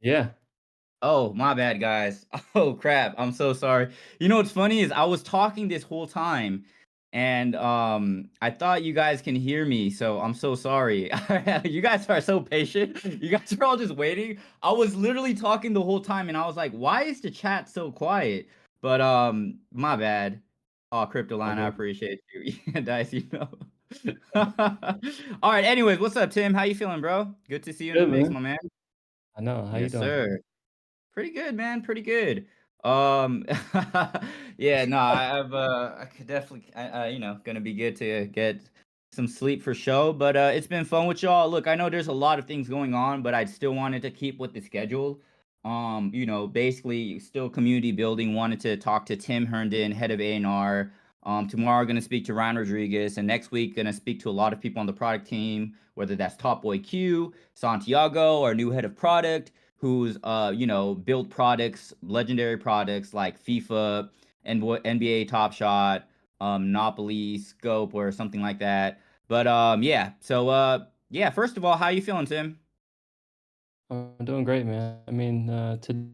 Yeah. Oh, my bad, guys. Oh, crap. I'm so sorry. You know what's funny is I was talking this whole time and I thought you guys can hear me, so I'm so sorry. You guys are so patient. You guys are all just waiting. I was literally talking the whole time and I was like, "Why is the chat so quiet?" But my bad. Oh, All Cryptoline, I good. appreciate you. Yeah, Dice, you know. All right, anyways, what's up, Tim? How you feeling, bro? Good to see you in the Good, mix, man. my man. I know. How you Yes, doing? sir. Pretty good, man, pretty good. Um, yeah, no, I could definitely, gonna be good to get some sleep for sure. But it's been fun with y'all. Look, I know there's a lot of things going on, but I still wanted to keep with the schedule. Basically, still community building. Wanted to talk to Tim Herndon, head of A&R. Tomorrow, gonna speak to Ryan Rodriguez, and next week, gonna speak to a lot of people on the product team, whether that's Top Boy Q, Santiago, our new head of product who's built products, legendary products like FIFA and NBA Top Shot, Monopoly, Scope, or something like that. But yeah. So yeah. First of all, how you feeling, Tim? I'm doing great, man. I mean, today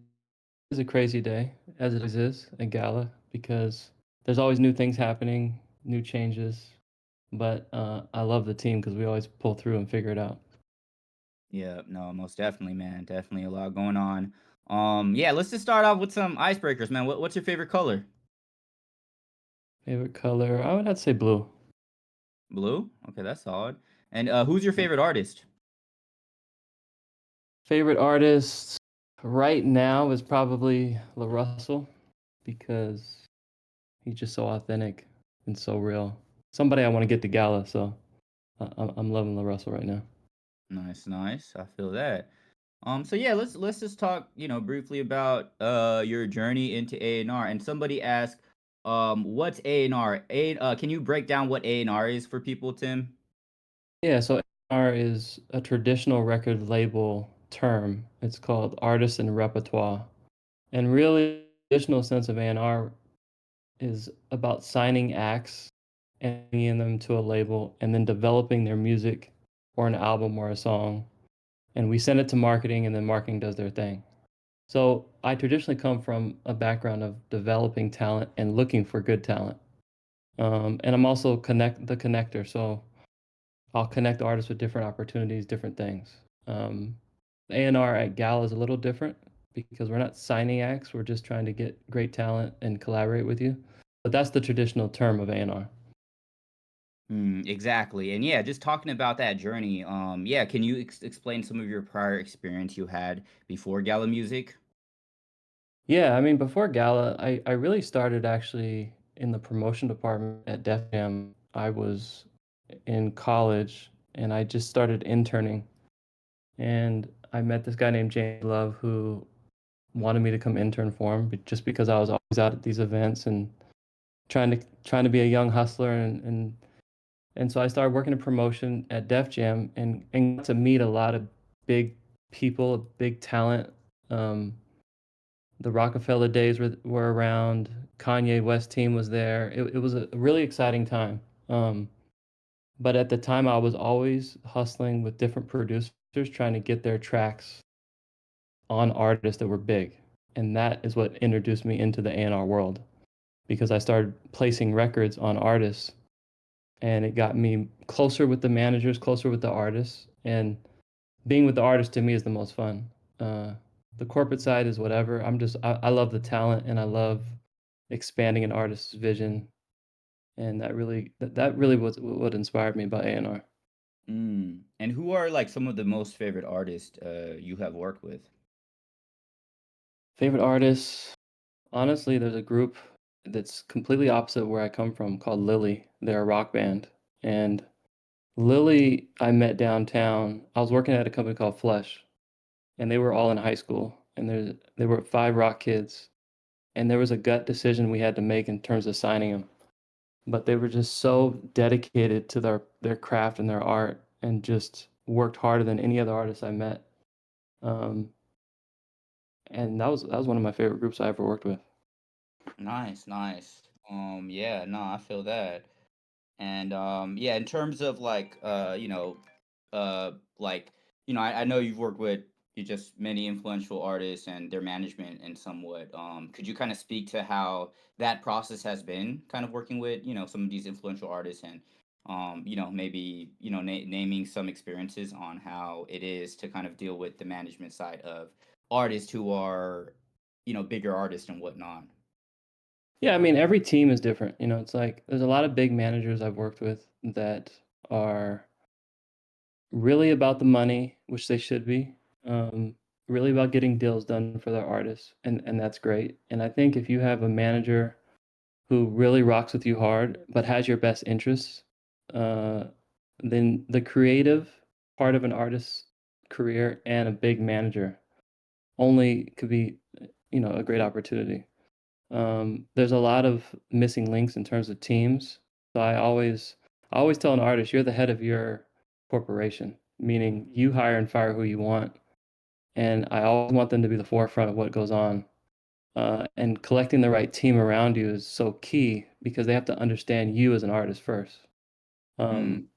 is a crazy day, as it always is at Gala, because there's always new things happening, new changes. But I love the team because we always pull through and figure it out. Yeah. No, most definitely, man. Definitely a lot going on. Yeah. Let's just start off with some icebreakers, man. What's your favorite color? Favorite color? I would have to say blue. Blue. Okay, that's solid. And who's your Yeah. favorite artist? Favorite artist right now is probably La Russell because he's just so authentic and so real. Somebody I want to get to Gala, so I'm loving La Russell right now. Nice, nice. I feel that. So yeah, let's just talk, briefly about your journey into A&R. And somebody asked, what's A&R? Can you break down what A&R is for people, Tim? Yeah, so A&R is a traditional record label term. It's called artist and repertoire. And really, the traditional sense of A&R is about signing acts and bringing them to a label and then developing their music or an album or a song. And we send it to marketing, and then marketing does their thing. So I traditionally come from a background of developing talent and looking for good talent. And I'm also the connector. So I'll connect artists with different opportunities, different things. A&R at Gala is a little different because we're not signing acts. We're just trying to get great talent and collaborate with you. But that's the traditional term of A&R. Exactly. And yeah, just talking about that journey. Yeah, can you explain some of your prior experience you had before Gala Music? Yeah, I mean, before Gala, I really started actually in the promotion department at Def Jam. I was in college and I just started interning. And I met this guy named James Love who wanted me to come intern for him just because I was always out at these events and trying to be a young hustler and so I started working in promotion at Def Jam and got to meet a lot of big people, big talent. Um, the Rockefeller days were around. Kanye West team was there. It was a really exciting time. But at the time, I was always hustling with different producers, trying to get their tracks on artists that were big, and that is what introduced me into the A&R world because I started placing records on artists and it got me closer with the managers, closer with the artists, and being with the artist to me is the most fun. The corporate side is whatever. I love the talent and I love expanding an artist's vision, and that really was what inspired me about A&R. And who are like some of the most favorite artists you have worked with? Favorite artists? Honestly, there's a group that's completely opposite where I come from called Lily. They're a rock band, and Lily I met downtown. I was working at a company called Flesh, and they were all in high school, and there were 5 rock kids, and there was a gut decision we had to make in terms of signing them. But they were just so dedicated to their craft and their art and just worked harder than any other artist I met. Um, and that was one of my favorite groups I ever worked with. Nice, nice. Yeah, no, I feel that. And yeah, in terms of like like I know you've worked with you just many influential artists and their management and somewhat. Could you kind of speak to how that process has been kind of working with, some of these influential artists and, maybe, naming some experiences on how it is to kind of deal with the management side of artists who are, bigger artists and whatnot. Yeah, I mean, every team is different. It's like there's a lot of big managers I've worked with that are really about the money, which they should be. Um, really about getting deals done for their artists, and that's great. And I think if you have a manager who really rocks with you hard, but has your best interests, uh, then the creative part of an artist's career and a big manager only could be, a great opportunity. There's a lot of missing links in terms of teams. So I always tell an artist, you're the head of your corporation, meaning you hire and fire who you want. And I always want them to be the forefront of what goes on. And collecting the right team around you is so key because they have to understand you as an artist first. Mm, Um,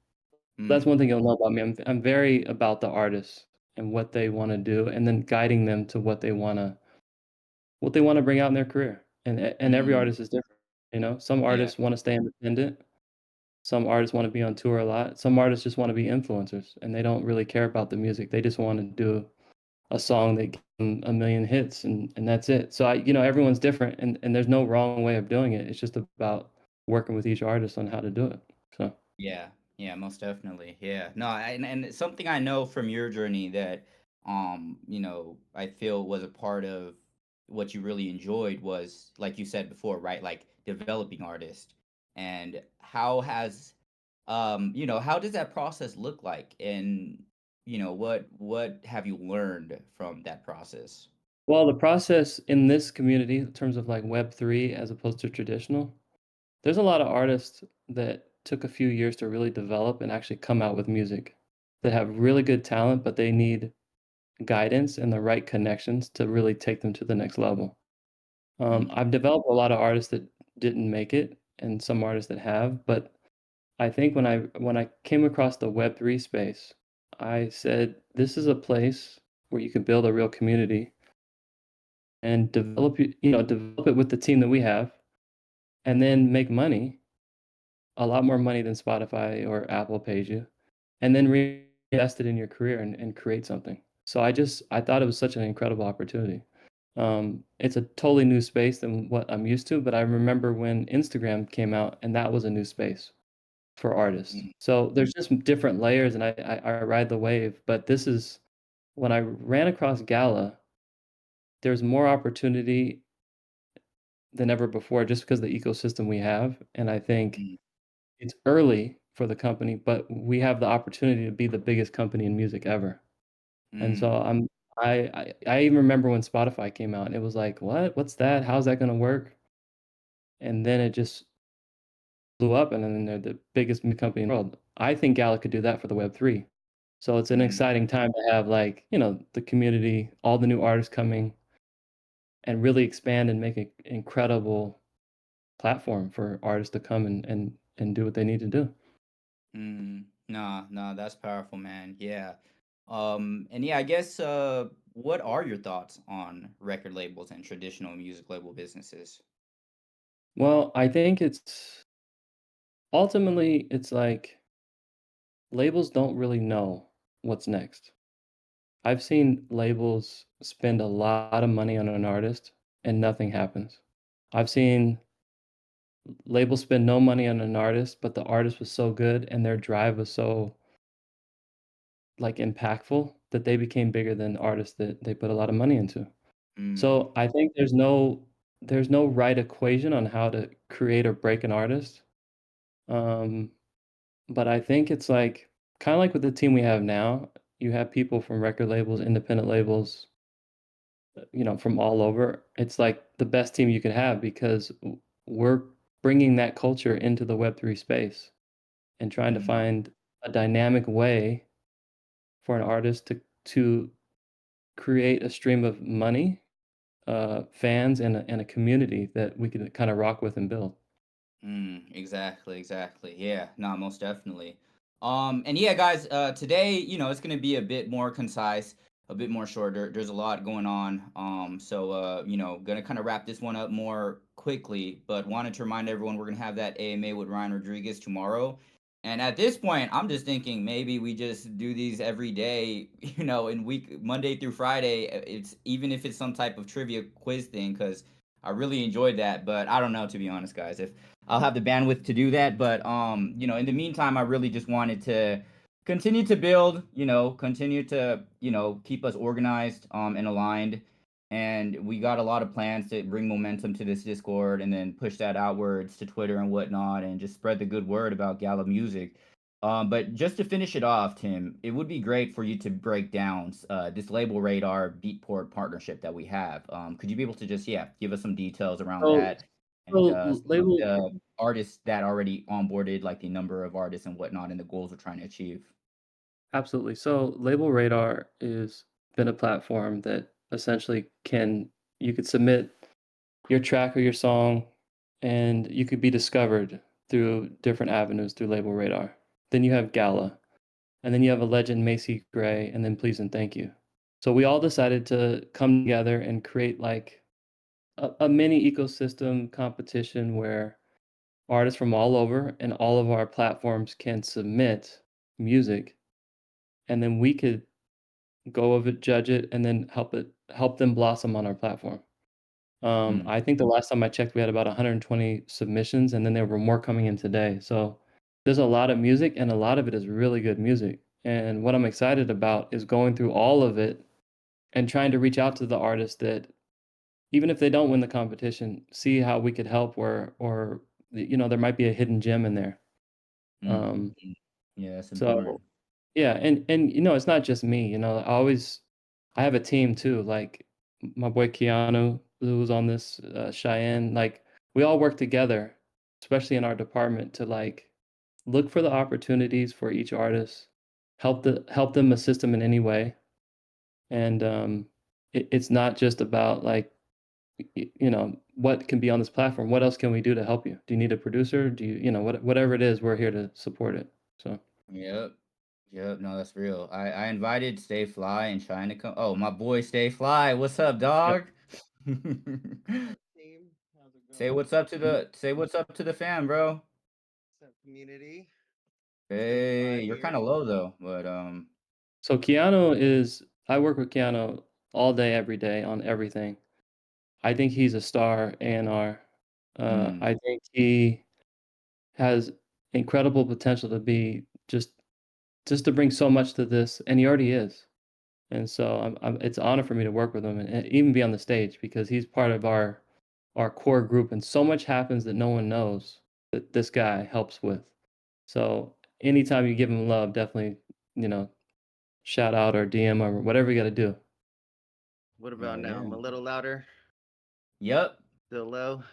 that's mm, one thing you'll know about me. I'm very about the artists and what they want to do, and then guiding them to what they want to bring out in their career. And every mm, artist is different. Some yeah, artists want to stay independent. Some artists want to be on tour a lot. Some artists just want to be influencers, and they don't really care about the music. They just want to do a song that gets them a million hits, and that's it. So everyone's different, and there's no wrong way of doing it. It's just about working with each artist on how to do it. So. yeah, yeah, most definitely. Yeah. No, and it's something I know from your journey that I feel was a part of what you really enjoyed was like you said before, right? Like developing artists. And how does that process look like? And what have you learned from that process? Well, the process in this community, in terms of like Web3 as opposed to traditional, there's a lot of artists that took a few years to really develop and actually come out with music that have really good talent, but they need guidance and the right connections to really take them to the next level. Mm, I've developed a lot of artists that didn't make it and some artists that have, but I think when I came across the Web3 space, I said, this is a place where you can build a real community and develop it with the team that we have and then make money, a lot more money than Spotify or Apple pays you, and then reinvest it in your career and create something. So I thought it was such an incredible opportunity. It's a totally new space than what I'm used to, but I remember when Instagram came out and that was a new space for artists. mm, So there's just different layers and I ride the wave, but this is when I ran across Gala, there's more opportunity than ever before just because of the ecosystem we have. And I think mm, it's early for the company, but we have the opportunity to be the biggest company in music ever. And so mm, I even remember when Spotify came out and it was like, what? What's that? How's that gonna work? And then it just blew up and then they're the biggest music company in the world. I think Gala could do that for the Web3. So it's an mm. exciting time to have like, the community, all the new artists coming and really expand and make an incredible platform for artists to come and do what they need to do. Mm, nah, nah, that's powerful, man. Yeah. And yeah, I guess what are your thoughts on record labels and traditional music label businesses? Well, I think it's like labels don't really know what's next. I've seen labels spend a lot of money on an artist and nothing happens. I've seen labels spend no money on an artist, but the artist was so good and their drive was so like impactful that they became bigger than artists that they put a lot of money into. Mm, So I think there's no right equation on how to create or break an artist. Um, but I think it's like kind of like with the team we have now, you have people from record labels, independent labels, from all over. It's like the best team you could have because we're bringing that culture into the Web3 space and trying to mm, find a dynamic way for an artist to create a stream of money, fans, and a community that we can kind of rock with and build. exactly, exactly. Yeah, no, most definitely. And yeah, guys, today, it's gonna be a bit more concise. a bit more short. There's a lot going on. Gonna kind of wrap this one up more quickly, but wanted to remind everyone we're gonna have that AMA with Ryan Rodriguez tomorrow. And at this point, I'm just thinking maybe we just do these every day, in week Monday through Friday. It's even if it's some type of trivia quiz thing, because I really enjoyed that. But I don't know, to be honest, guys, if I'll have the bandwidth to do that. But in the meantime, I really just wanted to continue to build, continue to, keep us organized and aligned. And we got a lot of plans to bring momentum to this Discord and then push that outwards to Twitter and whatnot and just spread the good word about Gala music. But just to finish it off, Tim, it would be great for you to break down this Label Radar Beatport partnership that we have. Could you be able to just, yeah, give us some details around So that and so some of label the artists that already onboarded, like the number of artists and whatnot, and the goals we're trying to achieve? Absolutely. So Label Radar is been a platform that essentially can you could submit your track or your song, and you could be discovered through different avenues through Label Radar. Then you have Gala, and then you have a legend Macy Gray, and then Please and Thank You. So we all decided to come together and create like a mini ecosystem competition where artists from all over and all of our platforms can submit music, and then we could go of it, judge it, and then help them blossom on our platform. Mm, I think the last time I checked, we had about 120 submissions, and then there were more coming in today. So there's a lot of music, and a lot of it is really good music. And what I'm excited about is going through all of it and trying to reach out to the artists that, even if they don't win the competition, see how we could help, or there might be a hidden gem in there. mm, Um, mm. Yeah, that's so important. yeah, and it's not just me. I have a team too. Like my boy Keanu, who's on this Cheyenne. Like we all work together, especially in our department, to like look for the opportunities for each artist, help them, assist them in any way. And it's not just about like what can be on this platform. What else can we do to help you? Do you need a producer? Do whatever it is, we're here to support it. So Yep. Yep. No, that's real. I invited Stay Fly and Shine to come. Oh, my boy Stay Fly. What's up, yep. dog? Team. How's it Say going? what's up to the fam, bro. What's up, community? Stay Hey, fly you're kind here. of low though, but So Keanu is I work with Keanu all day, every day on everything. I think he's a star A&R. mm, I think he has incredible potential to be just to bring so much to this, and he already is. And so it's an honor for me to work with him and even be on the stage because he's part of our core group, and so much happens that no one knows that this guy helps with. So anytime you give him love, definitely, you know, shout out or DM or whatever you got to do. What about hell now? yeah. I'm a little louder, Yep. still low.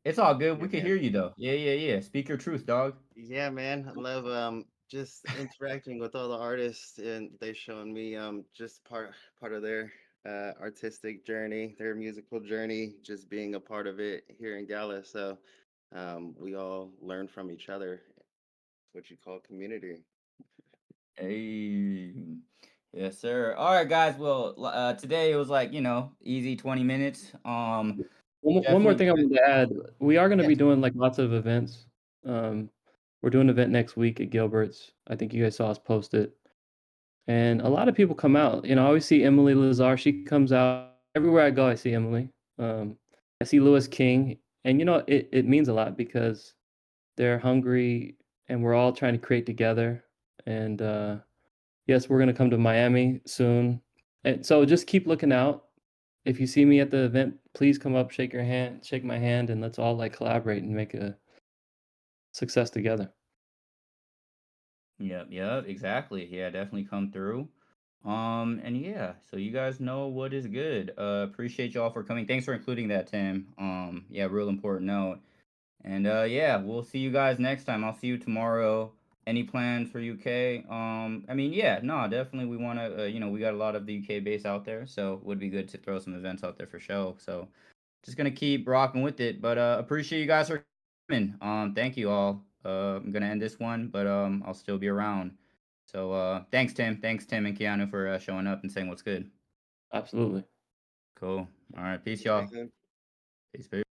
It's all good. We Good, could man. hear you though. Yeah, yeah, yeah. Speak your truth, dog. Yeah, man. I love just interacting with all the artists and they showing me just part of their artistic journey, their musical journey, just being a part of it here in Gala. So we all learn from each other. What you call community. Hey. Yes, sir. All right, guys. Well, today it was like, easy 20 minutes. One more Definitely thing I good. wanted to add, we are going to Yes. be doing like lots of events. Um, we're doing an event next week at Gilbert's. I think you guys saw us post it. And a lot of people come out. I always see Emily Lazar. She comes out everywhere I go. I see Emily. Um, I see Lewis King, and it means a lot because they're hungry, and we're all trying to create together. And yes, we're gonna come to Miami soon, and so just keep looking out. If you see me at the event, please come up, shake my hand, and let's all like collaborate and make a success together. Yep, yep, exactly. Yeah, definitely come through. And yeah, so you guys know what is good. Appreciate y'all for coming. Thanks for including that, Tim. Yeah, real important note. And yeah, we'll see you guys next time. I'll see you tomorrow. Any plans for UK? I mean, yeah, no, definitely we want to, we got a lot of the UK base out there, so it would be good to throw some events out there for show. So just gonna keep rocking with it. But appreciate you guys for coming. Thank you all. I'm gonna end this one, but I'll still be around. So thanks, Tim. Thanks, Tim and Keanu, for showing up and saying what's good. Absolutely. Cool. All right. Peace, Yeah, y'all. good. Peace, peace.